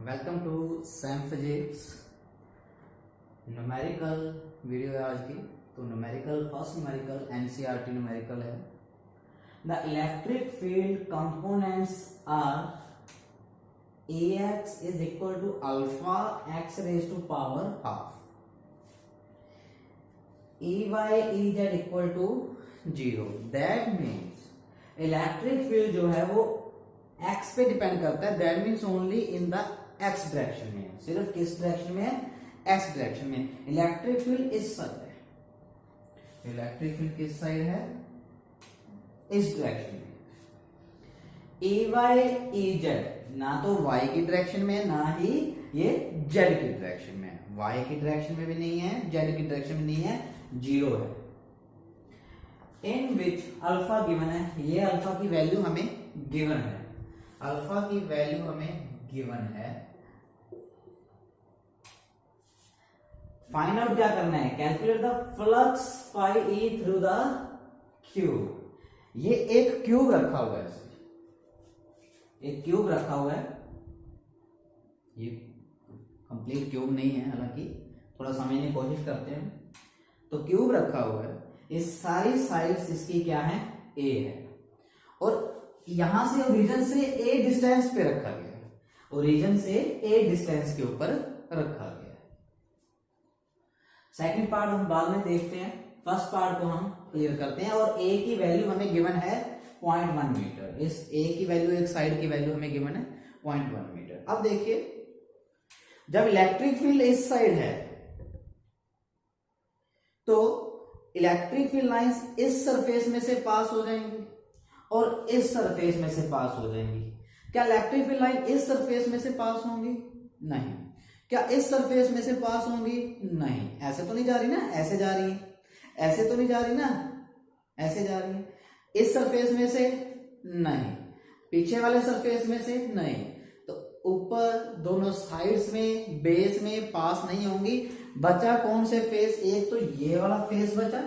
Welcome to Sam physics. Numerical video है आज की। तो numerical first numerical NCERT numerical है। The electric field components are Ax is equal to alpha x raised to power half, Ey Ez equal to 0। That means electric field जो है वो x पे depend करता है। That means only in the x direction में, सिर्फ किस direction में है? x डायरेक्शन में। इलेक्ट्रिक फील्ड इस साइड है। इलेक्ट्रिक फील्ड किस साइड है? इस डायरेक्शन में। Ey Ez ना तो y की डायरेक्शन में है, ना ही ये z की डायरेक्शन में है। y की डायरेक्शन में भी नहीं है, z की डायरेक्शन में नहीं है, 0 है। इन विच अल्फा गिवन है, ये अल्फा की वैल्यू हमें गिवन है। अल्फा की वैल्यू हमें गिवन है। फाइंड आउट क्या करना है? Calculate the flux phi E through the cube. ये एक क्यूब रखा हुआ है, एक क्यूब रखा हुआ है। ये कंप्लीट क्यूब नहीं है, हालांकि थोड़ा समझने की कोशिश करते हैं। तो क्यूब रखा हुआ है, इस सारी साइड्स इसकी क्या है? ए है, और यहां से ओरिजिन से ए डिस्टेंस पे रखा गया है। ओरिजिन से ए डिस्टेंस के ऊपर रखा गया है। सेकंड पार्ट हम बाद में देखते हैं, फर्स्ट पार्ट को हम क्लियर करते हैं। और ए की वैल्यू हमें गिवन है 0.1 मीटर। इस ए की वैल्यू, एक साइड की वैल्यू हमें गिवन है 0.1 मीटर। अब देखिए, जब इलेक्ट्रिक फील्ड इस साइड है तो इलेक्ट्रिक फील्ड लाइंस इस सरफेस में से पास हो जाएंगी और इस सरफेस में से पास हो जाएंगी। क्या इलेक्ट्रिक फील्ड लाइन इस सरफेस में से पास होंगी? नहीं। क्या इस सरफेस में से पास होंगी? नहीं। ऐसे तो नहीं जा रही ना, ऐसे जा रही है। ऐसे तो नहीं जा रही ना, ऐसे जा रही है। इस सरफेस में से नहीं, पीछे वाले सरफेस में से नहीं। तो ऊपर दोनों साइड्स में, बेस में पास नहीं होंगी। बचा कौन से फेस? एक तो ये वाला फेस बचा,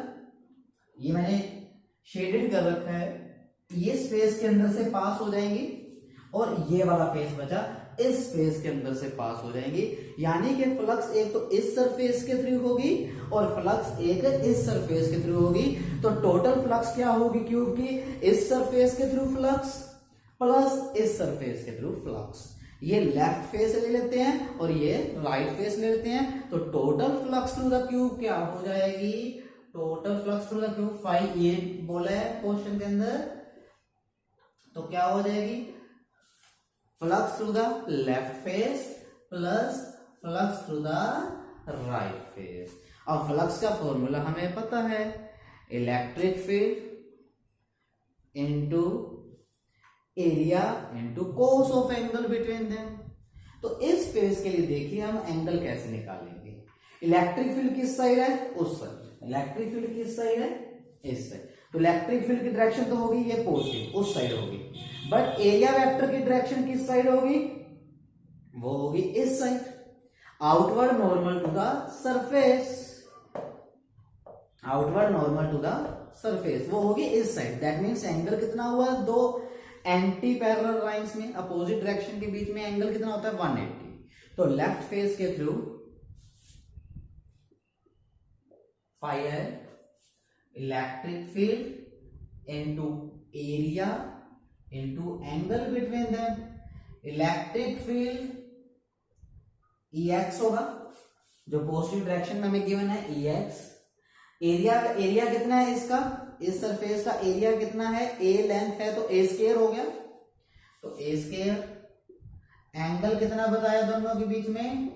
ये मैंने शेडेड कर रखा है। ये फेस के अंदर से पास हो जाएंगी, और ये वाला फेस बचा, इस फेस के अंदर से पास हो जाएंगी। यानी कि फ्लक्स एक तो इस सरफेस के थ्रू होगी और फ्लक्स एक इस सरफेस के थ्रू होगी। तो टोटल फ्लक्स क्या होगी क्यूब की? इस सरफेस के थ्रू फ्लक्स प्लस इस सरफेस के थ्रू फ्लक्स। ये लेफ्ट फेस ले लेते हैं और ये राइट फेस ले लेते हैं। तो total flux through the cube क्या हो जाएगी? Total flux through the cube 5, ये बोला है क्वेश्चन के अंदर। तो क्या हो जाएगी? Flux through the left face plus flux through the right face. अब फ्लक्स का फॉर्मूला हमें पता है, electric field into area into cos of angle between them. तो इस फेस के लिए देखिए हम एंगल कैसे निकालेंगे। इलेक्ट्रिक फील्ड किस साइड है? उस साइड। इलेक्ट्रिक फील्ड किस साइड है? इस साइड। तो इलेक्ट्रिक फील्ड की डायरेक्शन तो होगी ये पॉजिटिव, उस साइड होगी। बट एरिया वेक्टर की डायरेक्शन किस साइड होगी? वो होगी इस side. Outward normal to the surface, outward normal to the surface, वो होगी इस साइड। दैट मीन्स एंगल कितना हुआ? दो एंटी पैरेलल लाइंस में, अपोजिट डायरेक्शन के बीच में एंगल कितना होता है? 180। तो लेफ्ट फेस के थ्रू फाई है electric field into area into angle between them. Electric field Ex होगा, जो पॉजिटिव डायरेक्शन में हमें गिवन है, Ex। एरिया कितना है इसका? इस सरफेस का एरिया कितना है? A लेंथ है तो A स्क्वायर हो गया, तो A स्क्वायर। एंगल कितना बताया दोनों के बीच में?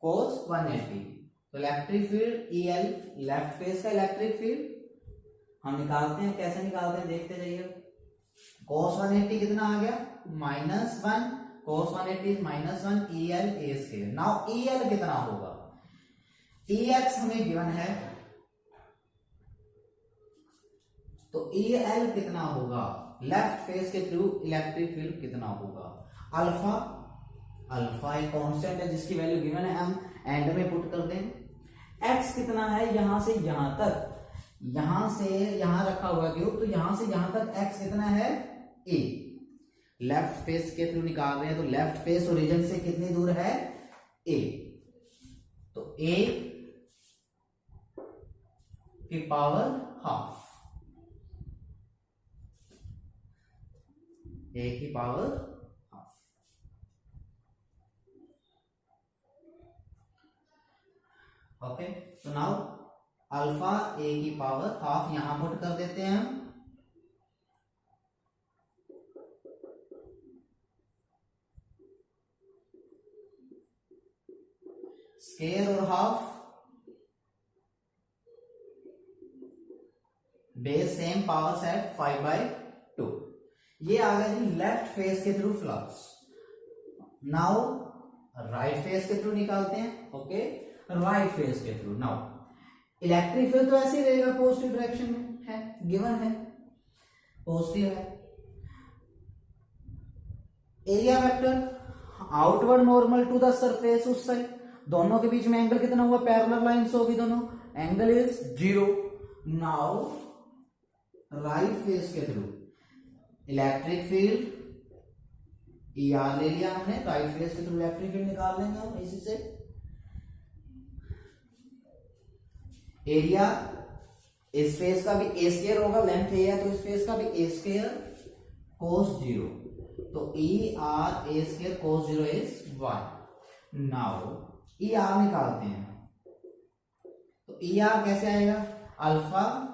cos 180। तो electric field EL, left face का इलेक्ट्रिक फील्ड हम निकालते हैं। कैसे निकालते हैं देखते जाइए। cos 180 कितना आ गया? -1। cos 180 -1 EL A square. Now EL कितना होगा? Ex हमें गिवन है, तो EL कितना होगा? लेफ्ट फेस के थ्रू इलेक्ट्रिक फील्ड कितना होगा? अल्फा। अल्फा एक कांस्टेंट है जिसकी वैल्यू गिवन है, हम एंड में पुट कर दें। x कितना है? यहां से यहां तक, यहां से यहां रखा हुआ क्यूब, तो यहां से यहां तक x कितना है? a। लेफ्ट फेस के थ्रू निकाल रहे हैं, तो लेफ्ट फेस ओरिजिन से कितनी दूर है, ए, तो ए की पावर हाफ, ए की पावर हाफ। ओके, तो नाउ अल्फा ए की पावर हाफ यहां पुट कर देते हैं हम। स्केयर और half base same power set 5/2। ये आ गया जी लेफ्ट फेस के through flux. Now right face के थ्रू निकालते हैं। ओके, राइट फेस के थ्रू नाउ इलेक्ट्रिक फील्ड तो ऐसे ही रहेगा, पॉजिटिव डायरेक्शन में है, गिवन है, पॉजिटिव है। Area vector outward normal to the surface, उस साइड दोनों के बीच में एंगल कितना हुआ, पैरेलल लाइंस होगी दोनों, angle is 0। Now right face के through electric field E R ले लिया हमने, राइट फेस के थ्रू इलेक्ट्रिक फील्ड निकाल लेंगे हम इसी से। एरिया इस फेस का भी ए स्क्वायर होगा, लेंथ ए है तो इस फेस का भी ए स्क्वायर cos 0, तो E R A square cos 0 is 1। Now E R निकालते हैं, तो ई आर कैसे आएगा, अल्फा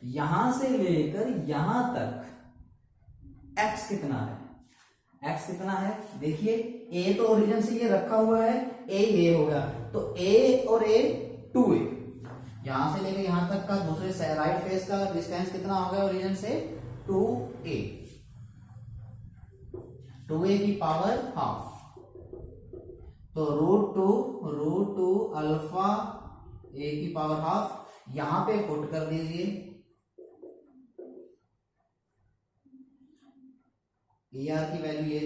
यहां से लेकर यहां तक एक्स कितना है, एक्स कितना है देखिए, ए तो ओरिजिन से ये रखा हुआ है, ए होगा, तो ए और ए 2a, यहां से लेकर यहां तक का दूसरे राइट फेस का डिस्टेंस कितना होगा ओरिजिन से, 2a, 2a की पावर हाफ, तो √2 अल्फा ए की पावर हाफ यहां पे पुट कर दीजिए। ए आर की वैल्यू ये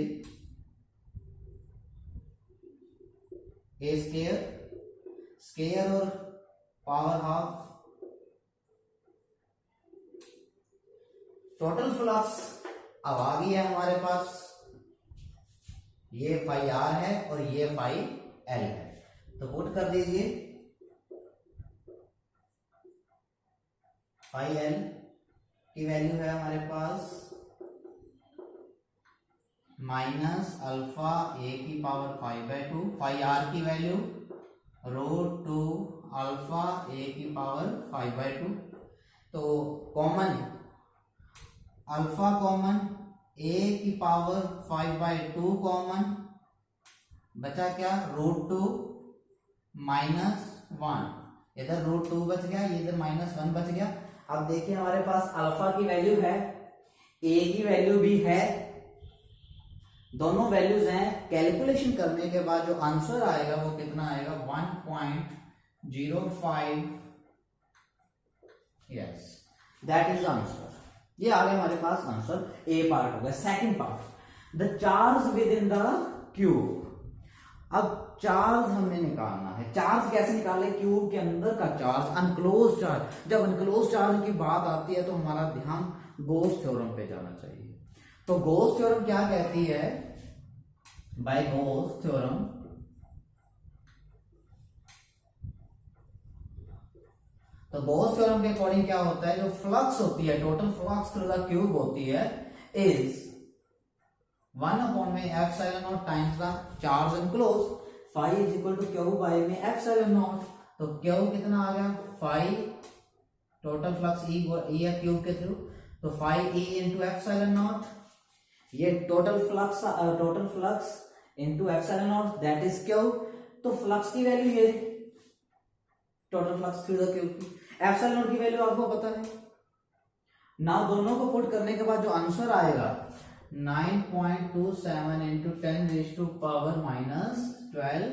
ए स्केयर और पावर हाफ, टोटल फ्लक्स अब आ गई है हमारे पास, ये फाई आर है और ये फाई एल है, तो पुट कर दीजिए। फाई एल की वैल्यू है हमारे पास माइनस अल्फा ए की पावर 5/2, फाई आर की वैल्यू √2 अल्फा ए की पावर 5/2, तो कॉमन अल्फा कॉमन, ए की पावर 5/2 कॉमन, बचा क्या √2 -1, इधर √2 बच गया, इधर -1 बच गया। अब देखिए हमारे पास अल्फा की वैल्यू है, ए की वैल्यू भी है, दोनों वैल्यूज हैं, कैलकुलेशन करने के बाद जो आंसर आएगा वो कितना आएगा, 1.05, यस दैट इज आंसर। ये आ गया हमारे पास आंसर, ए पार्ट हो गया। Second part, the charge with in the cube. अब चार्ज हमें निकालना है, चार्ज कैसे निकाले, क्यूब के अंदर का चार्ज, अनक्लोज चार्ज। जब अनक्लोज चार्ज की बात आती है तो हमारा ध्यान गॉस थ्योरम पे जाना चाहिए। तो गॉस थ्योरम क्या कहती है, बाय गॉस थ्योरम तो गॉस थ्योरम के अकॉर्डिंग क्या होता है, जो फ्लक्स होती है, total flux through the cube होती है इज 1/में times the charge enclose, phi is equal to Q by में एप्सिलॉन। तो क्यू कितना आ गया, फाई टोटल फ्लक्स ई है क्यूब के थ्रू, तो फाई ई इंटू एप्सिलॉन, ये total flux into epsilon that is Q. तो फ्लक्स की वैल्यू ये total flux through the cube की, एप्सिलॉन की वैल्यू आपको पता है। नाउ दोनों को पुट करने के बाद जो आंसर आएगा 9.27 इंटू 10⁻⁻12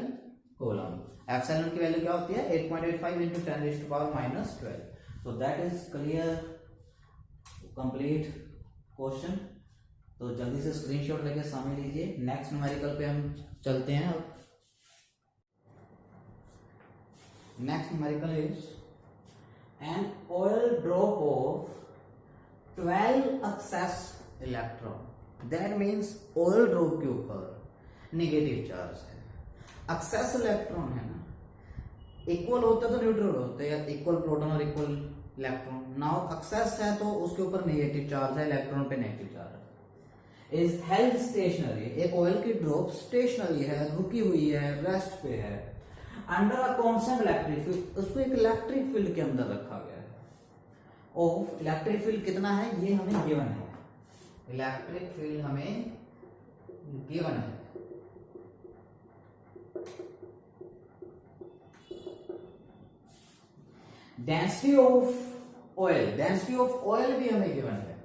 कोलम। एप्सिलॉन की वैल्यू क्या होती है, 8.85 इंटू 10⁻⁻12। तो that is clear, complete question. तो जल्दी से स्क्रीनशॉट लेके समझ लीजिए। नेक्स्ट न्यूमेरिकल पे हम चलते हैं। अब next numerical is an oil drop of 12 excess electron. That means oil drop के ऊपर नेगेटिव चार्ज है। एक्सेस इलेक्ट्रॉन है ना, इक्वल होते तो न्यूट्रल होते हैं, इक्वल प्रोटॉन और इक्वल इलेक्ट्रॉन। नाउ एक्सेस है तो उसके ऊपर नेगेटिव चार्ज है, इलेक्ट्रॉन पे नेगेटिव चार्ज है। इज हेल्ड स्टेशनरी, एक ऑयल की ड्रॉप स्टेशनरी है, रुकी हुई है, रेस्ट पे है, under a constant electric field, उसको एक इलेक्ट्रिक फील्ड के अंदर रखा गया है। ऑफ इलेक्ट्रिक फील्ड कितना है ये हमें गिवन है, इलेक्ट्रिक फील्ड हमें गिवन है। Density of oil, density of oil भी हमें गिवन है,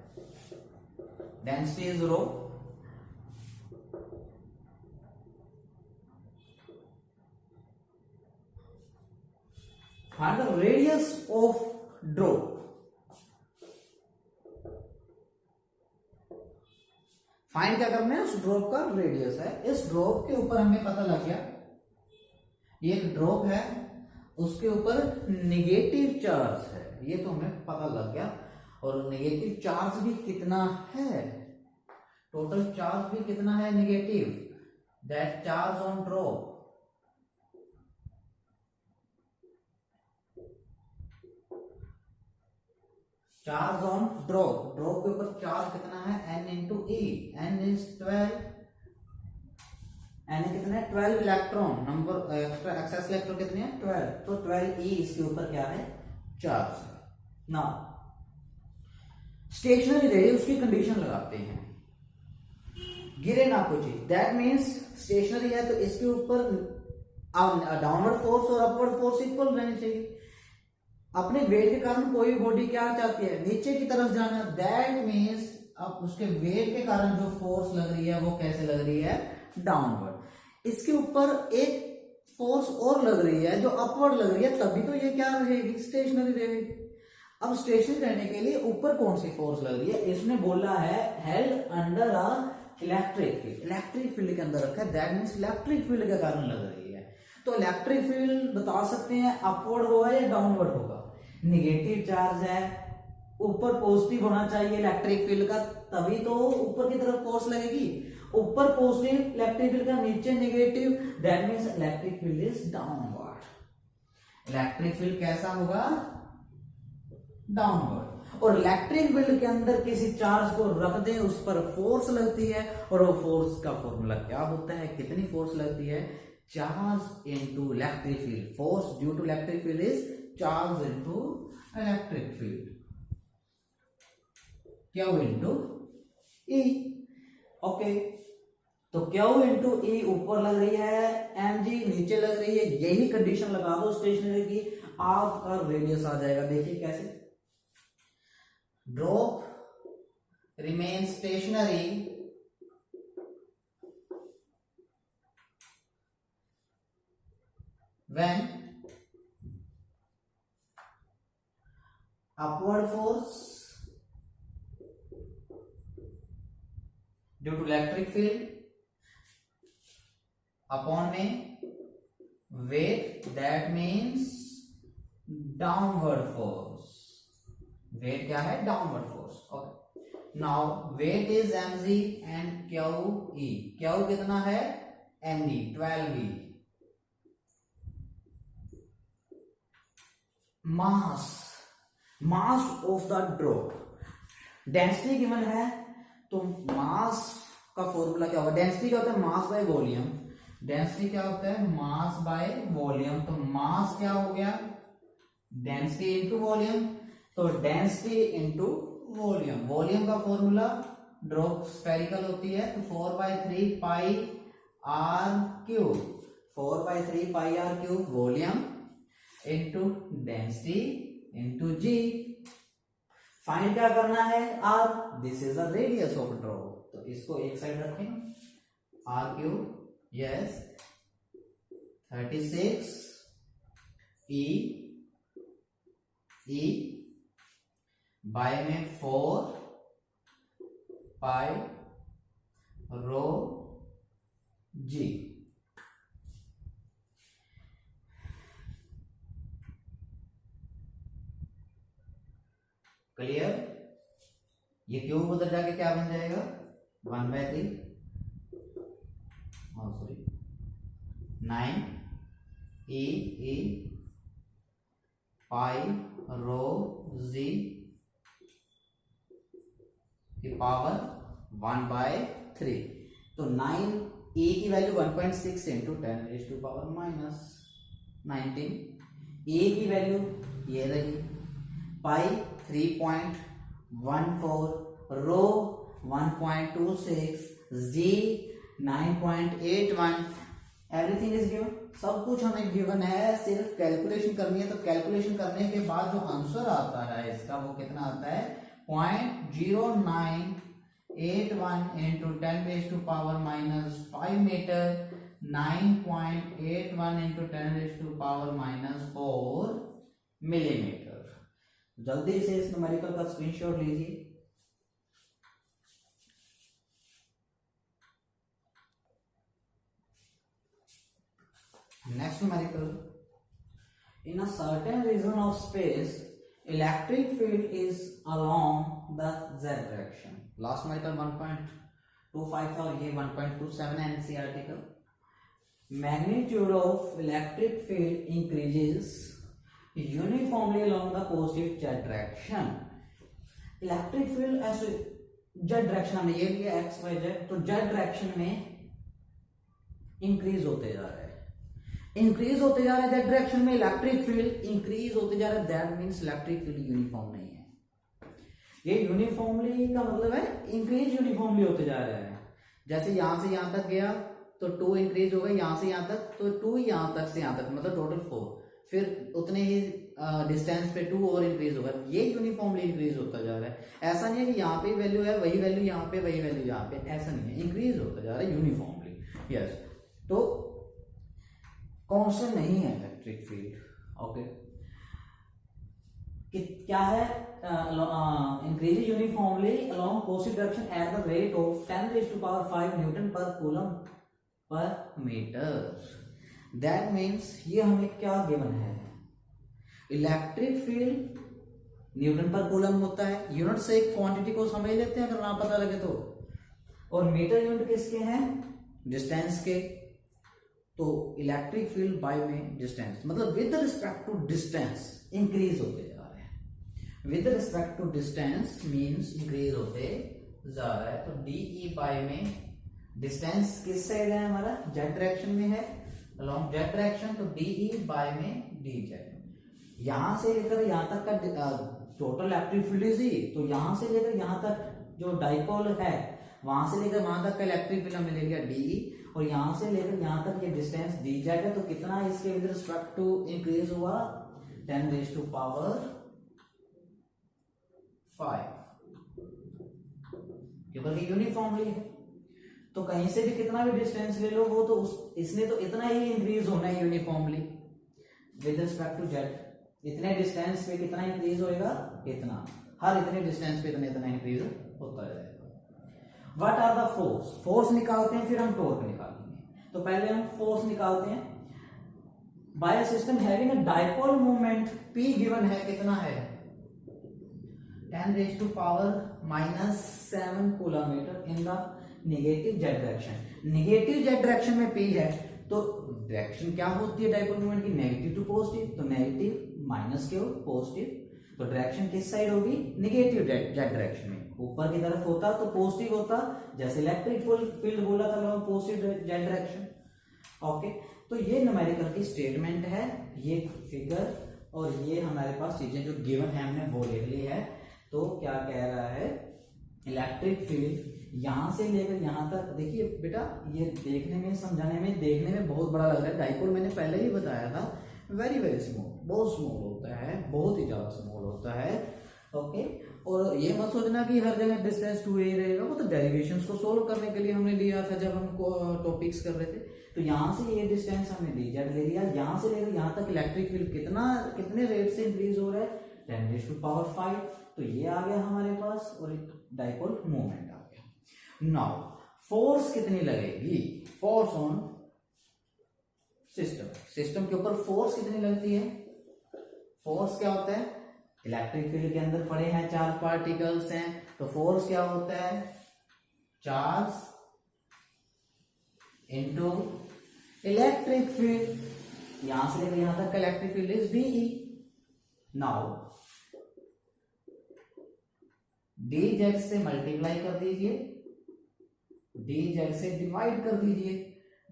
density is rho. Find the radius of drop, find क्या करना है, उस ड्रॉप का रेडियस है। इस ड्रॉप के ऊपर हमें पता लग गया ये एक ड्रॉप है, उसके ऊपर नेगेटिव चार्ज है, ये तो हमें पता लग गया। और नेगेटिव चार्ज भी कितना है, टोटल चार्ज भी कितना है negative, that charge on drop, charge on drop, drop के ऊपर चार्ज कितना है n into E, n is 12, n कितना है 12 इलेक्ट्रॉन, नंबर एक्सेस इलेक्ट्रॉन कितने हैं 12, तो 12 ई इसके ऊपर क्या है चार्ज है। ना स्टेशनरी रहे उसकी कंडीशन लगाते हैं, गिरे ना कुछ, दैट मीन्स स्टेशनरी है तो इसके ऊपर डाउनवर्ड फोर्स और अपवर्ड फोर्स इक्वल रहनी चाहिए। अपने वेट के कारण कोई बॉडी क्या चाहती है नीचे की तरफ जाना, दैट मीन्स अब उसके वेट के कारण जो फोर्स लग रही है वो कैसे लग रही है डाउनवर्ड। इसके ऊपर एक फोर्स और लग रही है जो अपवर्ड लग रही है, तभी तो ये क्या रहेगी स्टेशनरी रहेगी। अब स्टेशनरी रहने के लिए ऊपर कौन सी फोर्स लग रही है, इसने बोला है held under a electric field, electric field के अंदर रखा है, दैट मीन्स इलेक्ट्रिक फील्ड के कारण लग रही है। तो इलेक्ट्रिक फील्ड बता सकते हैं अपवर्ड होगा या डाउनवर्ड होगा, नेगेटिव चार्ज है, ऊपर पॉजिटिव होना चाहिए इलेक्ट्रिक फील्ड का, तभी तो ऊपर की तरफ फोर्स लगेगी, ऊपर पॉजिटिव इलेक्ट्रिक फील्ड का, नीचे negative, that means electric field is downward. Electric field कैसा होगा डाउनवर्ड। और इलेक्ट्रिक फील्ड के अंदर किसी चार्ज को रख दें उस पर फोर्स लगती है, और वो फोर्स का फॉर्मूला क्या होता है, कितनी फोर्स लगती है, charge into electric field, force due to electric field is charge into electric field, q into E. Okay, तो क्यू इनटू ई ऊपर लग रही है, एम जी नीचे लग रही है, यही कंडीशन लगा दो स्टेशनरी की, आपका रेडियस आ जाएगा। देखिए कैसे, drop remain stationery when upward force due to electric field upon weight, that means downward force, weight क्या है downward force। okay, now weight is mg and qe, q कितना है ne 12e, mass, mass of the drop, density given है तो मास का formula क्या होगा, density क्या होता है मास बाय वॉल्यूम, डेंसिटी क्या होता है मास बाय वॉल्यूम, तो मास क्या हो गया डेंसिटी इंटू वॉल्यूम, तो डेंसिटी इंटू वॉल्यूम, वॉल्यूम का फॉर्मूला ड्रॉप स्फेरिकल होती है तो 4/3 pi R cube, 4/3 pi R cube volume into density into g. Find क्या करना है R, this is the radius of drop, तो इसको एक साइड रखें, R cube yes 36 E by में 4 पाई रो जी। क्लियर, ये क्यूब उधर जाके क्या बन जाएगा 1/3 सॉरी 9 e पाई रो जी की पावर 1/3। तो 9 e की वैल्यू 1.6 इंटू 10⁻⁻19। e की वैल्यू ये रही, पाई 3.14, रो 1.26, जी 9.81। एवरीथिंग इज गिवन, सब कुछ हमें गिवन है, सिर्फ कैलकुलेशन करनी है। तो कैलकुलेशन करने के बाद जो आंसर आता है इसका वो कितना आता है 0.0981 इंटू 10⁻⁻5 मीटर, 9.81 इंटू 10⁻⁻4 मिलीमीटर। जल्दी से इस न्यूमेरिकल का स्क्रीनशॉट लीजिए। Next numerical. In a certain region of space, electric field is along the z direction. Last numerical 1.25 था और ये 1.27 है NCERT का। Magnitude of electric field increases uniformly along the positive z direction. Electric field ऐसे z direction हमने ये लिया x y z, तो z direction में इंक्रीज होते जा रहे हैं, इंक्रीज होते जा रहे हैं दैट डायरेक्शन में इलेक्ट्रिक फील्ड इंक्रीज होते जा रहा है। That means electric field uniform नहीं है। ये यूनिफॉर्मली का मतलब है इंक्रीज यूनिफॉर्मली होते जा रहा है। जैसे यहां से यहां तक गया तो 2 इंक्रीज हो गए, यहां से यहां तक तो 2, यहां तक से यहां तक मतलब टोटल 4, फिर उतने ही डिस्टेंस पे 2 और इंक्रीज होगा। ये यूनिफॉर्मली इंक्रीज होता जा रहा है। ऐसा नहीं है कि यहाँ पे वैल्यू है वही वैल्यू यहाँ पे, वही वैल्यू यहाँ पे, ऐसा नहीं है, इंक्रीज होता जा रहा है यूनिफॉर्मली। यस, तो कांस्टेंट नहीं है इलेक्ट्रिक फील्ड। ओके, क्या है increase uniformly along positive direction at the rate of 10⁵ newton per coulomb per metre. That means ये हमें क्या गिवन है, electric field newton per coulomb होता है। यूनिट से एक क्वांटिटी को समझ लेते हैं अगर ना पता लगे तो, और मीटर यूनिट किसके हैं, डिस्टेंस के। तो इलेक्ट्रिक फील्ड बाय में डिस्टेंस मतलब with respect to distance increase होते जा रहे हैं। With respect to distance means increase होते जा रहा है। तो डीई बाय में डिस्टेंस किस साइड है हमारा, जेड डायरेक्शन में है, अलोंग जेड डायरेक्शन, तो डीई बाय में डी जेड। यहां से लेकर यहां तक का total electric field is E, तो यहां से लेकर यहां तक जो डाइपोल है वहां से लेकर वहां तक का इलेक्ट्रिक फील्ड हमने ले लिया डीई, और यहां से लेकर यहां तक ये डिस्टेंस डी जेड है। तो कितना इसके विद रिस्पेक्ट टू इंक्रीज हुआ 10⁵5, क्योंकि यूनिफॉर्मली है। तो कहीं से भी कितना भी डिस्टेंस ले लो वो तो इसने तो इतना ही इंक्रीज होना है uniformly with respect to z. इतने डिस्टेंस पे कितना इंक्रीज होएगा, इतना, हर इतने डिस्टेंस पे इतना इतना इंक्रीज होता जाएगा। What are the force, force निकालते हैं फिर हम टॉर्क निकालेंगे। तो पहले हम फोर्स निकालते हैं। By a system having a dipole moment P given है, कितना है 10⁻⁻7 coulomb metre in the negative Z direction. Negative Z direction में P है, तो डायरेक्शन क्या होती है डाइपोल मोमेंट की, नेगेटिव टू पॉजिटिव। तो नेगेटिव माइनस के पॉजिटिव, तो डायरेक्शन किस साइड होगी, नेगेटिव जेड डायरेक्शन में। ऊपर की तरफ होता तो पॉजिटिव होता, जैसे इलेक्ट्रिक फील्ड बोला था पॉजिटिव जेड डायरेक्शन। ओके, तो ये न्यूमेरिकल की स्टेटमेंट है, ये फिगर और ये हमारे पास चीजें जो गिवन है हमने वो लिख ली है। तो क्या कह रहा है, इलेक्ट्रिक फील्ड यहां से लेकर यहां तक, देखिए बेटा ये देखने में समझाने में देखने में बहुत बड़ा लग रहा है। डाइपोल मैंने पहले ही बताया था वेरी वेरी स्मॉल, बहुत स्मॉल होता है, बहुत ही ज्यादा स्मॉल होता है। ओके, और ये मत सोचना कि हर जगह डिस्टेंस 2a रहेगा, वो तो डेरिवेशंस को सोल्व करने के लिए हमने लिया था जब हम टॉपिक्स कर रहे थे। तो यहाँ से ये डिस्टेंस हमने डी जेड ले लिया, यहाँ से लेकर यहाँ तक इलेक्ट्रिक फील्ड कितने रेट से इंक्रीज हो रहा है 10⁵5। तो ये आ गया हमारे पास और एक डाइपोल मोमेंट आ गया। नाउ फोर्स कितनी लगेगी, फोर्स ऑन सिस्टम, सिस्टम के ऊपर फोर्स कितनी लगती है। फोर्स क्या होता है, इलेक्ट्रिक फील्ड के अंदर पड़े हैं चार्ज पार्टिकल्स हैं, तो फोर्स क्या होता है चार्ज इनटू इलेक्ट्रिक फील्ड, यहां से लेकर यहां तक electric field is d E. Now dz से मल्टीप्लाई कर दीजिए, dz से डिवाइड कर दीजिए,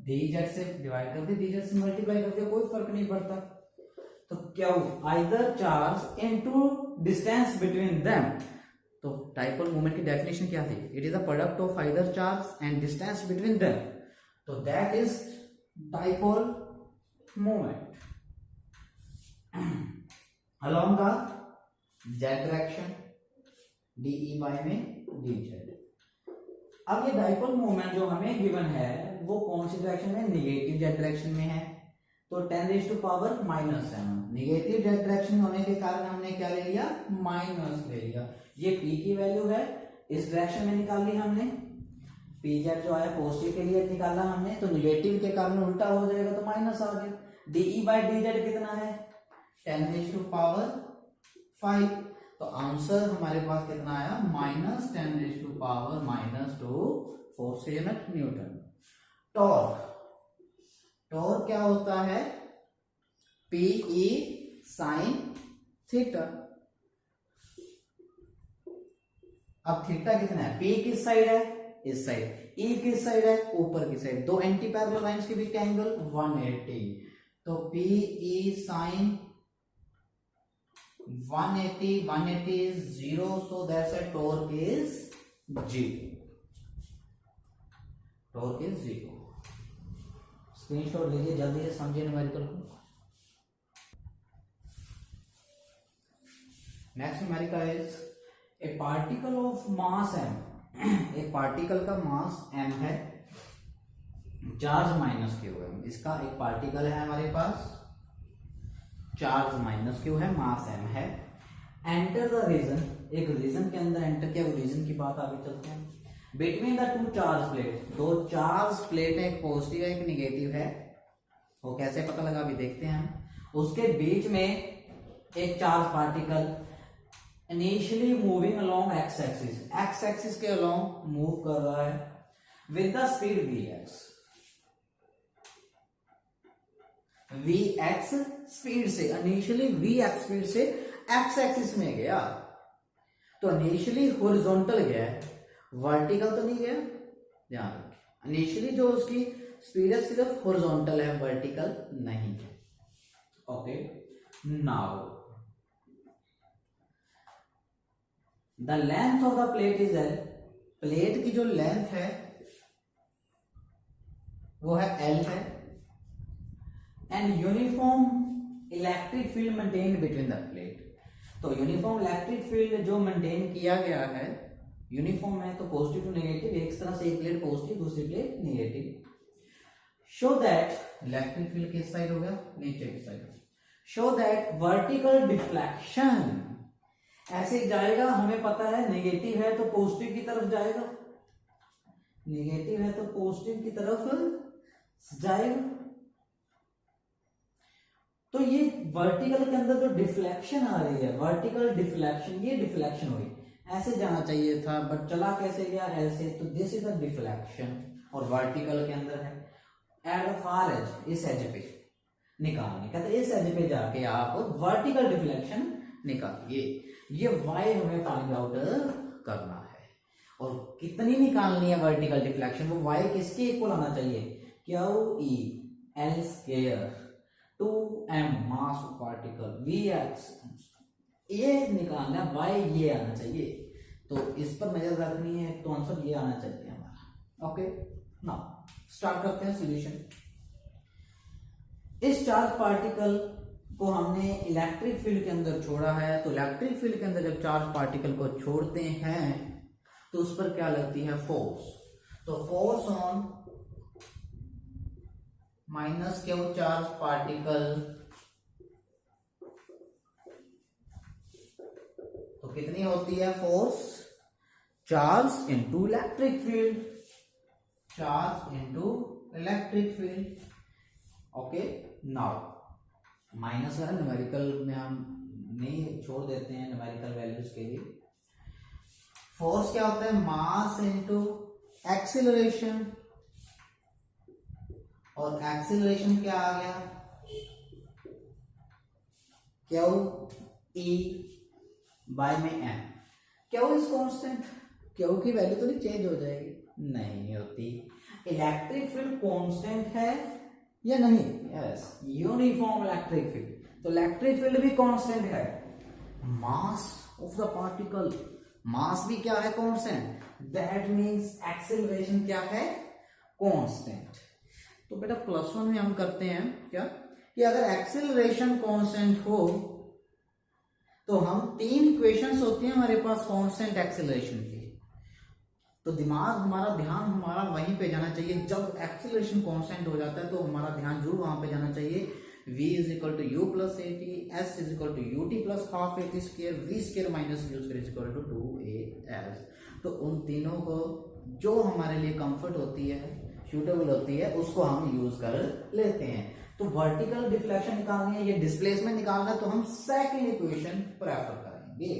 dz से डिवाइड कर दीजिए, dz से मल्टीप्लाई कर दिया, कोई फर्क नहीं पड़ता। तो क्या हो, either charge into distance between them. तो डाइपोल मोमेंट की डेफिनेशन क्या थी? It is the product of either charge and distance between them, तो that is dipole moment along the z direction D by में dz। अब ये dipole moment जो हमें गिवन है वो कौन सी डायरेक्शन में? निगेटिव z डायरेक्शन में है। तो 10⁻⁻⁷ निगेटिव z डायरेक्शन होने के कारण हमने क्या ले लिया? माइनस ले लिया। ये p की वैल्यू है, इस डायरेक्शन में निकाल ली हमने, pz जो आया पॉजिटिव के लिए निकाला हमने, तो निगेटिव के कारण उल्टा हो जाएगा तो माइनस आ गया। डी बाई dz कितना है? 10⁵ तो आंसर हमारे पास कितना आया? -10⁻⁻², फोर्स के यूनिट न्यूटन। टॉर्क, टॉर्क क्या होता है? PE sin theta. अब थीटा कितना है? P किस साइड है? इस साइड। E किस साइड है? ऊपर की साइड। दो एंटी पैरेलल लाइंस के बीच का एंगल 180, तो PE sin 180 is 0, so that's a torque is 0. Torque is 0. Screenshot लीजिए जल्दी से, समझिए न्यूमेरिकल को। Next numerical is a particle of mass m। एक पार्टिकल का मास m है, चार्ज -q है। इसका एक पार्टिकल है हमारे पास, चार्ज -q है, मास m है। एंटर द रीजन, एक रीजन के अंदर एंटर किया, वो रीजन की बात आगे चलते हैं। Between the two charge plate, दो चार्ज प्लेट है, एक पॉजिटिव है एक निगेटिव है। वो कैसे पता लगा अभी देखते हैं हम। उसके बीच में एक charge particle initially moving along x axis, x axis के अलोंग मूव कर रहा है with the speed vx speed से, इनिशियली vx स्पीड से x एक्सिस में गया। तो इनिशियली हॉरिजॉन्टल गया है, वर्टिकल तो नहीं गया, ध्यान रखिए। इनिशियली जो उसकी स्पीड है सिर्फ हॉरिजॉन्टल है, वर्टिकल नहीं है। Okay, now the length of the plate is L। Plate की जो लेंथ है वो है L है। And uniform electric field maintain between the plate. तो यूनिफॉर्म इलेक्ट्रिक फील्ड जो मेंटेन किया गया है, यूनिफॉर्म है तो पॉजिटिव टू नेगेटिव, एक तरह से एक प्लेट पॉजिटिव दूसरी plate negative. Show that electric field किस साइड हो गया? नीचे की side. Show that vertical deflection ऐसे जाएगा, हमें पता है नेगेटिव है तो पॉजिटिव की तरफ जाएगा, नेगेटिव है तो पॉजिटिव की तरफ जाएगा। तो ये वर्टिकल के अंदर जो डिफ्लेक्शन आ रही है, वर्टिकल डिफ्लेक्शन, ये डिफ्लेक्शन हुई, ऐसे जाना चाहिए था बट चला कैसे गया? ऐसे। तो दिस इज द डिफ्लेक्शन, और वर्टिकल के अंदर है। एट फार एज, इस एज पे निकालने, कहते इस एज पे जाके आप वर्टिकल डिफ्लेक्शन निकालिए। ये y हमें फाइंड आउट करना है, और कितनी निकालनी है वर्टिकल डिफ्लेक्शन? वो y किसके इक्वल आना चाहिए? QE L square 2m mass of particle vx, ये निकालना है, y ये आना चाहिए। तो इस पर नजर रखनी है, तो आंसर ये आना चाहिए हमारा। ओके, नाउ स्टार्ट करते हैं सॉल्यूशन। इस चार्ज पार्टिकल को हमने इलेक्ट्रिक फील्ड के अंदर छोड़ा है, तो इलेक्ट्रिक फील्ड के अंदर जब चार्ज पार्टिकल को छोड़ते हैं तो उस पर क्या लगती है? फोर्स। तो force on -q charge particle, तो कितनी होती है force? Charge into electric field, charge into electric field. Okay, now minus है, न्यूमेरिकल में हम नहीं छोड़ देते हैं न्यूमेरिकल वैल्यूज के लिए। फोर्स क्या होता है? मास इनटू एक्सीलरेशन, और एक्सीलरेशन क्या आ गया, क्यू ई बाय में m. Q is constant, q की वैल्यू तो नहीं चेंज हो जाएगी, नहीं होती। इलेक्ट्रिक फील्ड कांस्टेंट है या नहीं, यस, यूनिफॉर्म इलेक्ट्रिक फील्ड, तो इलेक्ट्रिक फील्ड भी कांस्टेंट है। मास ऑफ द पार्टिकल, मास भी क्या है, कांस्टेंट, दैट मींस एक्सेलरेशन क्या है, कांस्टेंट। तो बेटा +1 में हम करते हैं क्या कि अगर एक्सेलरेशन कांस्टेंट हो तो हम 3 इक्वेशंस होती हैं हमारे पास कांस्टेंट एक्सेलरेशन की, तो दिमाग हमारा, ध्यान हमारा वहीं पे जाना चाहिए। जब एक्सेलरेशन कांस्टेंट हो जाता है तो हमारा ध्यान जरूर वहां पे जाना चाहिए। v = u + at, s = ut + ½ at square, v square - u square = 2as। तो उन तीनों को जो हमारे लिए कंफर्ट होती है, सूटेबल होती है, उसको हम यूज कर लेते हैं। तो वर्टिकल डिफ्लेक्शन निकालनी है, ये डिस्प्लेसमेंट निकालना है, तो हम सेकंड इक्वेशन प्रेफर करेंगे।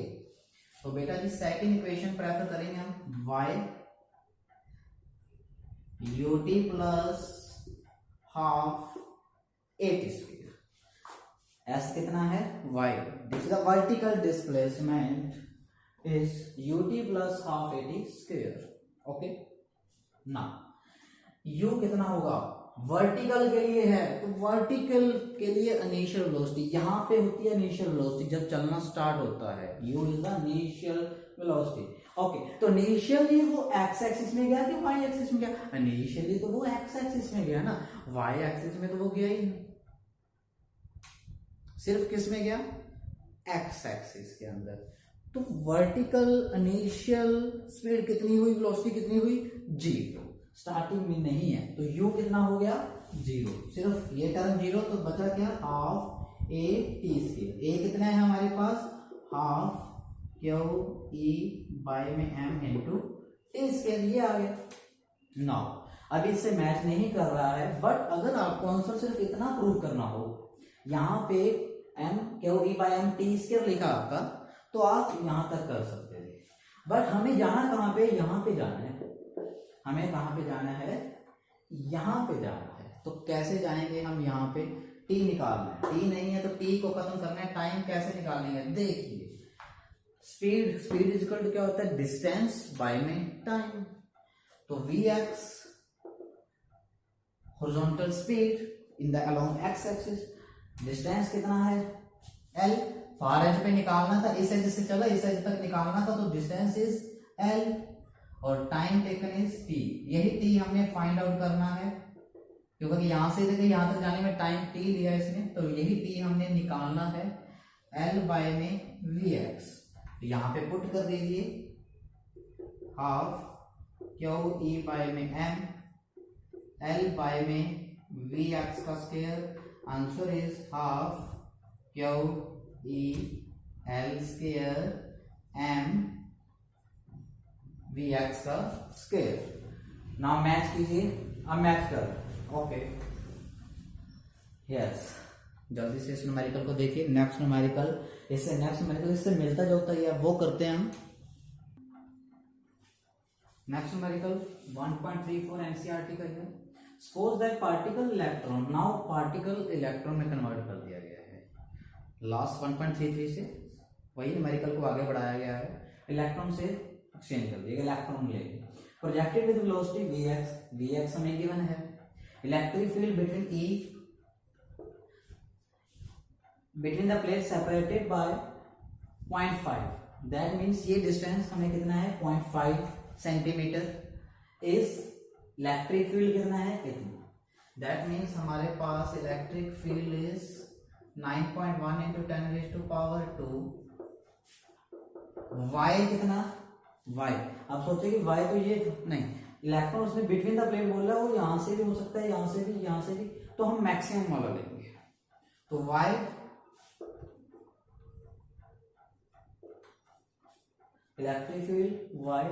तो बेटा जी सेकंड इक्वेशन प्रेफर करेंगे हम, y ut + ½ at square, s कितना है, y, this is the vertical displacement is ut + ½ at square। Okay ना, u कितना होगा, वर्टिकल के लिए है, तो वर्टिकल के लिए इनिशियल वेलोसिटी यहां पे होती है, इनिशियल वेलोसिटी जब चलना स्टार्ट होता है, u is the initial velocity. Okay, तो इनिशियली वो x एक्सिस में गया कि y एक्सिस में गया, इनिशियली तो वो x एक्सिस में गया ना, y एक्सिस में तो वो गया ही नहीं, सिर्फ किस में गया, x एक्सिस के अंदर। तो वर्टिकल इनिशियल स्पीड कितनी हुई, वेलोसिटी कितनी हुई, 0, स्टार्टिंग में नहीं है, तो u कितना हो गया, 0, सिर्फ ये टर्म 0, तो बचा क्या, ½ at²। a कितना है हमारे पास, ½ क्यू ई बाय में m इंटू t², ये आ गया। नाउ अभी इससे मैच नहीं कर रहा है, बट अगर आपको आंसर सिर्फ इतना प्रूव करना हो, यहाँ पे m Q E bye m t² लिखा आपका, तो आप यहां तक कर सकते थे, बट हमें जाना कहां पे, यहां पे जाना है, हमें कहां पे जाना है, यहां पे जाना है। तो कैसे जाएंगे हम, यहां पे t निकालना है, t नहीं है तो t को खत्म करना है, टाइम कैसे निकालेंगे, देखिए स्पीड इक्वल टू क्या होता है, डिस्टेंस बाय में टाइम, तो vx horizontal speed in the along x axis, distance कितना है l, फार एज पे निकालना था, इस एज से चला इस एज तक निकालना था, तो डिस्टेंस इज l, और टाइम टेकन इज t, यही t हमने फाइंड आउट करना है, क्योंकि यहां से देखिए यहां तक जाने में टाइम t लिया इसने, तो यही t हमने निकालना है, l बाय में vx, यहां पे पुट कर दीजिए, ½ क्यू ई बाय में m, l बाय में vx का square, answer is ½ Q E l² m vx का स्क्वायर। नाउ मैच कीजिए, अब मैच कर, ओके यस, जल्दी से इस न्यूमेरिकल को देखिए, नेक्स्ट न्यूमेरिकल, इससे नेक्स्ट न्यूमेरिकल इससे मिलता जुलता ही है, वो करते हैं हम। नेक्स्ट न्यूमेरिकल 1.34 एनसीईआरटी का है। Suppose that particle electron, now particle electron में कन्वर्ट कर दिया गया है, लास्ट 1.33 से वही न्यूमेरिकल को आगे बढ़ाया गया है, इलेक्ट्रॉन से एक्सचेंज कर दिया, इलेक्ट्रॉन लेंगे, प्रोजेक्टेड विद वेलोसिटी vx हमें गिवन है, electric field between the plate separated by 0.5, that means ये डिस्टेंस हमें कितना है, 0.5 सेंटीमीटर, इस इलेक्ट्रिक फील्ड कितना है, इतना, दैट मीन्स हमारे पास इलेक्ट्रिक फील्ड इज 9.1 × 10⁻², y कितना, y, आप सोचे कि y तो ये नहीं, इलेक्ट्रॉन उसने बिटवीन द प्लेट बोला, वो यहां से भी हो सकता है, यहां से भी, यहां से भी, तो हम मैक्सिमम वाला लेंगे, तो y electric field y,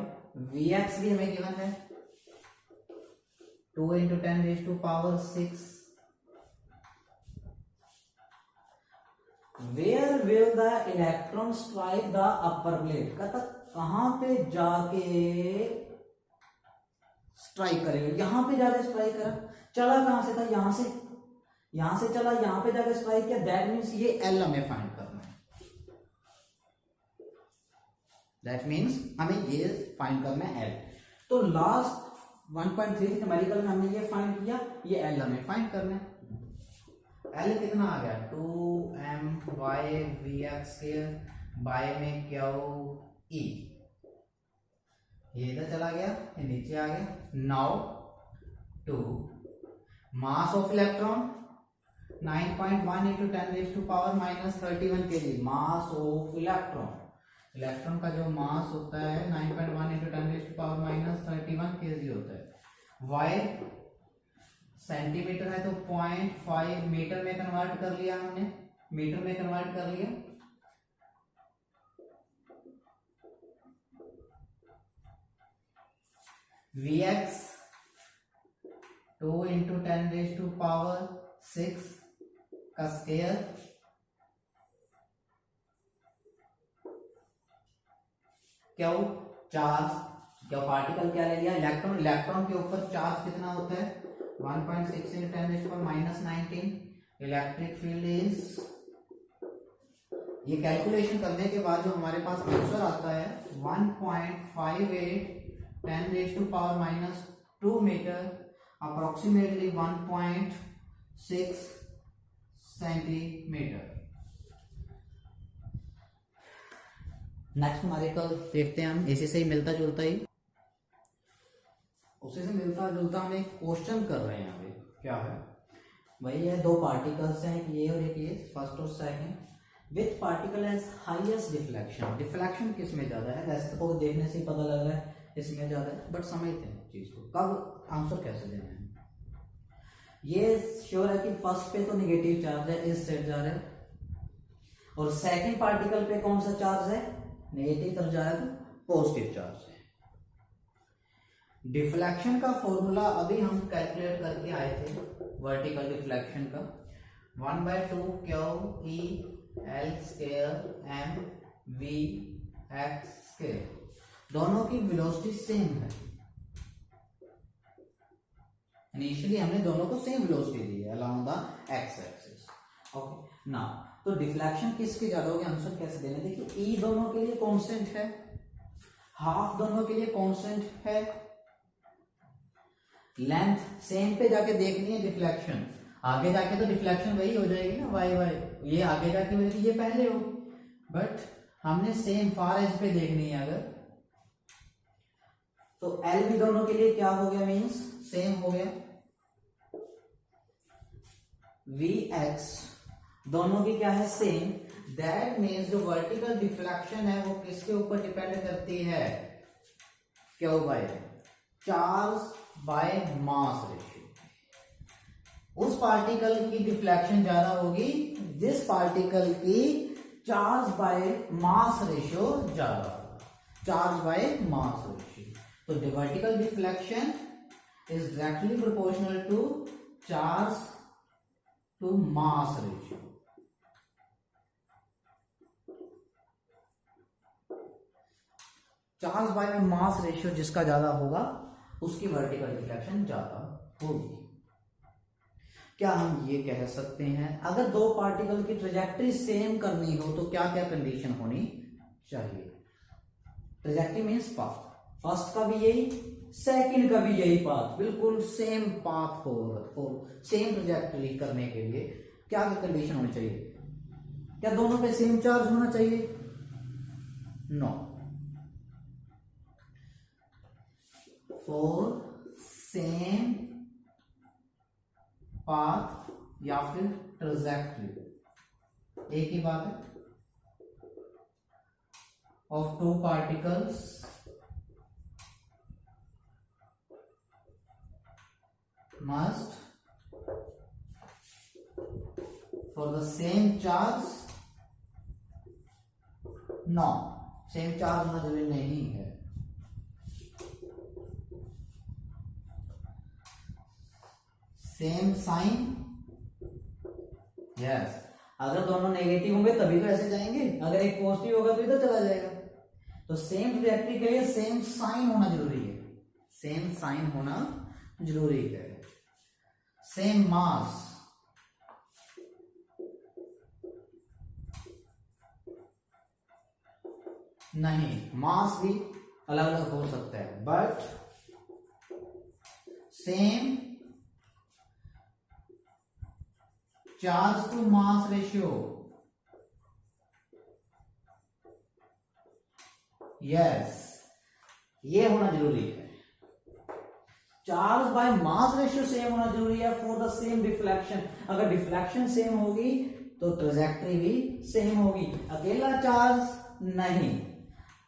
vx भी हमें गिवन है 2 × 10⁻⁶, where will the electron strike the upper plate, कहां पे जाके स्ट्राइक करेगा, यहां पे जाके स्ट्राइक करा, चला कहां से था, यहां से चला, यहां पे जाके स्ट्राइक किया, दैट मीन्स ये एल हमें फाइंड करना है, दैट मीन्स हमें ये फाइंड करना है एल। तो लास्ट 1.3 न्यूमेरिकल में हमने ये फाइंड किया, ये एल हमें फाइंड करना है। एल कितना आ गया 2my(v(x)² बाय में क्यू ई, ये इधर चला गया, ये नीचे आ गया। Now two mass of electron 9.1 × 10⁻⁻31 kg, mass of electron, electron का जो मास होता है 9.1 × 10⁻31 kg होता है। वाई सेंटीमीटर है तो 0.5 मीटर में कन्वर्ट कर लिया हमने, मीटर में कन्वर्ट कर लिया। Vx 2 × 10⁻⁶ का स्क्वायर क्यों चार्ज, क्या पार्टिकल क्या ले लिया, इलेक्ट्रॉन, इलेक्ट्रॉन के ऊपर चार्ज कितना होता है 1.6 × 10⁻⁻19। इलेक्ट्रिक फील्ड इज, ये कैलकुलेशन करने के बाद जो हमारे पास आंसर आता है 1.58 10⁻⁻2 metre, approximately 1.6 centimetre. Next numerical देखते हैं हम, इसी से ही मिलता जुलता ही, उसी से मिलता जुलता हम एक क्वेश्चन कर रहे हैं यहाँ पे। क्या है वही है, दो पार्टिकल्स हैं, एक ये और एक ये, फर्स्ट और second. Which particle has highest deflection, deflection किस में ज्यादा है, वैसे तो देखने से ही पता लग रहा है इसमें ज्यादा है, बट समझते हैं चीज को, कब आंसर कैसे देना है। ये श्योर है कि फर्स्ट पे तो नेगेटिव चार्ज है, इस साइड जा रहा है, और सेकंड पार्टिकल पे कौन सा चार्ज है, नेगेटिव तरफ जा रहा है, तो पॉजिटिव चार्ज है। डिफ्लेक्शन का फॉर्मूला अभी हम कैलकुलेट करके आए थे, वर्टिकल डिफ्लेक्शन का 1/2 QE(L²) mv(x²), दोनों की वेलोसिटी सेम है। इनिशियली हमने दोनों को सेम वेलोसिटी दी है along the x axis. Okay, now तो डिफ्लेक्शन किसके ज्यादा होगी, आंसर कैसे देना, देखिए ई दोनों के लिए कांस्टेंट है, हाफ दोनों के लिए कांस्टेंट है, लेंथ सेम पे जाके देखनी है डिफ्लेक्शन, आगे जाके तो डिफ्लेक्शन वही हो जाएगी ना, वाई वाई, ये आगे जाके हो जाएगी, ये पहले हो, बट हमने सेम फार एज पे देखनी है अगर, तो एल भी दोनों के लिए क्या हो गया, मीन्स सेम हो गया। वी एक्स दोनों की क्या है, सेम, दैट मीन्स जो वर्टिकल डिफ्लेक्शन है वो किसके ऊपर डिपेंड करती है, Q by charge by mass ratio. उस पार्टिकल की डिफ्लेक्शन ज्यादा होगी जिस पार्टिकल की चार्ज बाय मास रेशियो ज्यादा होगा, चार्ज बाय मास रेशियो। तो vertical deflection is directly proportional to charge to mass ratio. Charge by mass ratio जिसका ज्यादा होगा उसकी वर्टिकल डिफ्लेक्शन ज्यादा होगी। क्या हम ये कह सकते हैं, अगर दो पार्टिकल की ट्रेजेक्टरी सेम करनी हो तो क्या क्या कंडीशन होनी चाहिए, ट्रेजेक्टरी मीन्स पाथ, फर्स्ट का भी यही, सेकंड का भी यही पाथ, बिल्कुल same path for same trajectory करने के लिए क्या क्या कंडीशन होनी चाहिए, क्या दोनों पे सेम चार्ज होना चाहिए, नो, फॉर सेम पाथ या फिर ट्रेजेक्टरी एक ही बात है, of two particles must for the same charge, no, same charge होना जरूरी नहीं है, सेम साइन, यस, अगर दोनों नेगेटिव होंगे तभी तो ऐसे जाएंगे, अगर एक पॉजिटिव होगा तो इधर चला जाएगा, तो सेम ट्रैजेक्टरी के लिए सेम साइन होना जरूरी है, सेम साइन होना जरूरी है। सेम मास, नहीं, मास भी अलग अलग हो सकता है, but same charge to mass ratio, yes, ये होना जरूरी है। Charge by mass ratio same होना जरूरी है फॉर द सेम डिफ्लेक्शन। अगर डिफ्लेक्शन सेम होगी तो ट्रेजेक्टरी भी सेम होगी। अकेला चार्ज नहीं,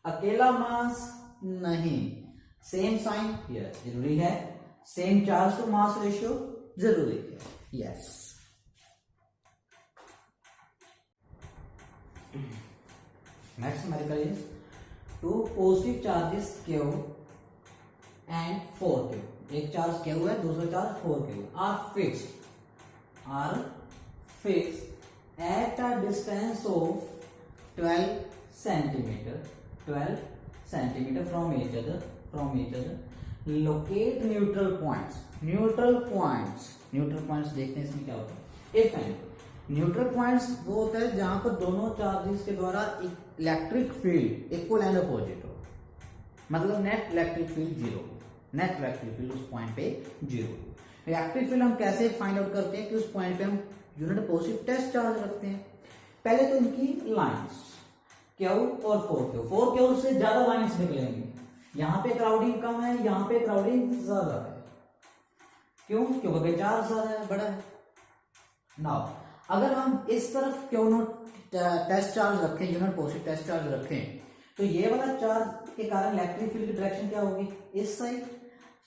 अकेला मास नहीं, सेम साइन यस जरूरी है, same charge to mass ratio जरूरी है, yes. Next numerical is two positive charges Q and 4Q। एक चार्ज Q है, दूसरा charge 4Q are fixed at a distance of 12 centimetre from each other. Locate neutral points देखते हैं इसमें क्या होता है। इफ एंड न्यूट्रल पॉइंट्स वो होता है जहां पर दोनों चार्जेस के द्वारा electric field equal and opposite हो, मतलब net electric field zero, net electric field उस पॉइंट पे जीरो। इलेक्ट्रिक फील्ड हम कैसे फाइंड आउट करते हैं कि उस पॉइंट पे हम यूनिट पॉजिटिव टेस्ट चार्ज रखते हैं। पहले तो इनकी लाइंस Q और 4Q से ज्यादा लाइंस निकलेंगी। यहाँ पे क्राउडिंग कम है, यहाँ पे क्राउडिंग ज्यादा है। क्यों? क्योंकि चार्ज ज्यादा है, बड़ा है। नाउ अगर हम इस तरफ Q नोट टेस्ट चार्ज रखें, यूनिट पॉजिटिव टेस्ट चार्ज रखें, तो ये वाला चार्ज के कारण इलेक्ट्रिक फील्ड की डायरेक्शन क्या होगी? इस साइड।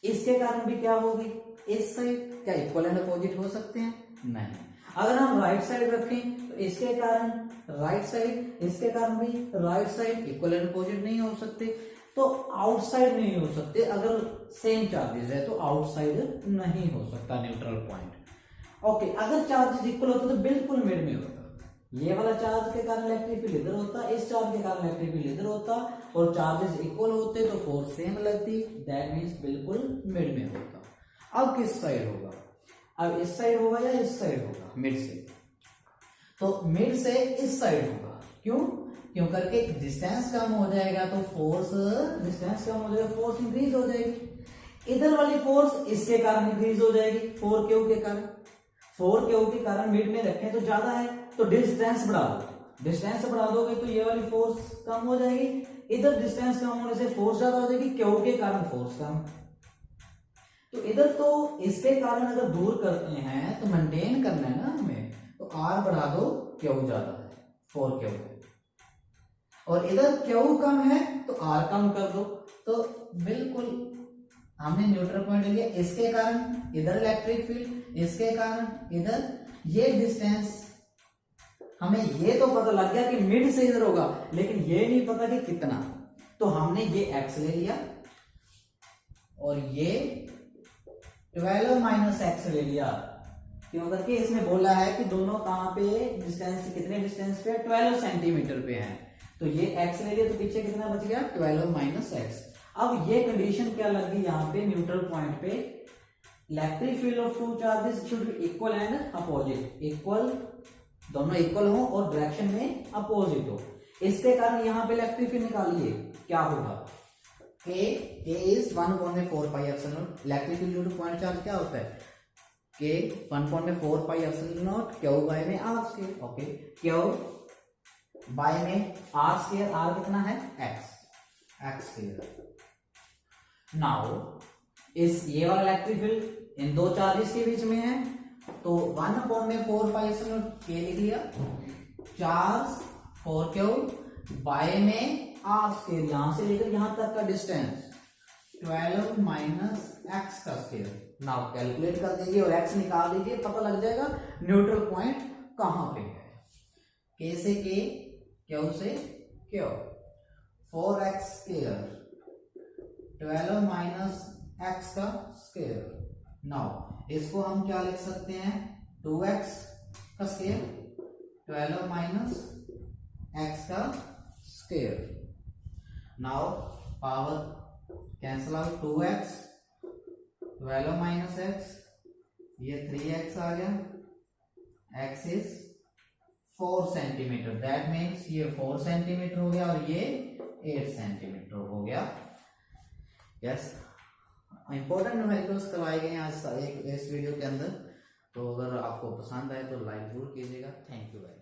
इसके कारण भी क्या होगी? इस साइड। क्या इक्वल एंड अपोजिट हो सकते हैं? नहीं। अगर हम राइट साइड रखें तो इसके कारण राइट साइड, इसके कारण भी right side, equal and opposite नहीं हो सकते। तो आउटसाइड नहीं हो सकते। अगर सेम चार्जेस है तो आउटसाइड नहीं हो सकता न्यूट्रल पॉइंट। ओके, अगर चार्जेस इक्वल होते तो बिल्कुल मिड में होता। ये वाला चार्ज के कारण इलेक्ट्रिक फील्ड इधर होता, इस चार्ज के कारण इलेक्ट्रिक फील्ड इधर होता, और चार्जेस इक्वल होते तो फोर्स सेम लगती, दैट मींस बिल्कुल मिड में होता। अब किस साइड होगा? अब इस साइड होगा या इस साइड होगा? मिड से। तो मिड से इस साइड होगा। क्यों? क्यों करके डिस्टेंस कम हो जाएगा तो फोर्स, डिस्टेंस कम हो जाएगा, फोर्स इंक्रीज हो जाएगी। इधर वाली फोर्स इसके कारण इंक्रीज हो जाएगी, 4Q के कारण। 4Q के कारण मिड में रखें तो ज्यादा है, तो डिस्टेंस बढ़ा दो। डिस्टेंस बढ़ा दोगे तो ये वाली फोर्स कम हो जाएगी, इधर डिस्टेंस कम होने से फोर्स ज्यादा हो जाएगी, Q के कारण फोर्स कम। तो इधर तो इसके कारण अगर दूर करते हैं तो मेंटेन करना है ना हमें, तो R बढ़ा दो, Q ज्यादा है, 4Q है। और इधर Q कम है तो R कम कर दो। तो बिल्कुल हमने न्यूट्रल पॉइंट लिया, इसके कारण इधर इलेक्ट्रिक फील्ड, इसके कारण इधर। ये डिस्टेंस हमें ये तो पता लग गया कि मिड से इधर होगा, लेकिन ये नहीं पता कि कितना। तो हमने ये x ले लिया और ये 12 माइनस x ले लिया। क्यों करके इसमें बोला है कि दोनों कहां पे डिस्टेंस, कितने डिस्टेंस पे? 12 सेंटीमीटर पे है। तो ये x ले लिया तो पीछे कितना बच गया? 12 माइनस x। अब ये कंडीशन क्या लग गई यहाँ पे न्यूट्रल पॉइंट पे? Electric field of two charges should be equal and opposite. Equal, दोनों इक्वल हो और डायरेक्शन में अपोजिट हो। इसके कारण यहाँ पे इलेक्ट्रिक फील्ड निकालिए, क्या होगा? K is 1/4 pi epsilon naught. Electric field due to point charge क्या होता है? K 1/4 pi epsilon naught, Q by में R square. Okay, Q by में R स्क्वायर, R कितना है? x square. नाउ इस ये वाला इलेक्ट्रिक फील्ड इन दो चार्जेस के बीच में है, तो 1/4 पाई एप्सिलॉन नॉट K लिख लिया, चार्ज 4Q बाय में R स्क्वायर, यहां से लेकर यहां तक का डिस्टेंस 12 माइनस x का स्क्वायर। नाउ कैलकुलेट कर दीजिए और x निकाल दीजिए, पता लग जाएगा न्यूट्रल पॉइंट कहां पे है। K से K, Q से Q, 4x square 12 minus x का स्क्वायर। नाउ इसको हम क्या लिख सकते हैं? 2x का स्क्वायर 12 माइनस x का square. Now power cancel out, 2x 12 minus x, ये 3x आ गया, x is 4 centimetre, that means ये 4 सेंटीमीटर हो गया और ये 8 सेंटीमीटर हो गया। यस, इंपॉर्टेंट न्यूमेरिकल्स करवाए गए हैं आज इस वीडियो के अंदर। तो अगर आपको पसंद आए तो लाइक जरूर कीजिएगा। Thank you very much.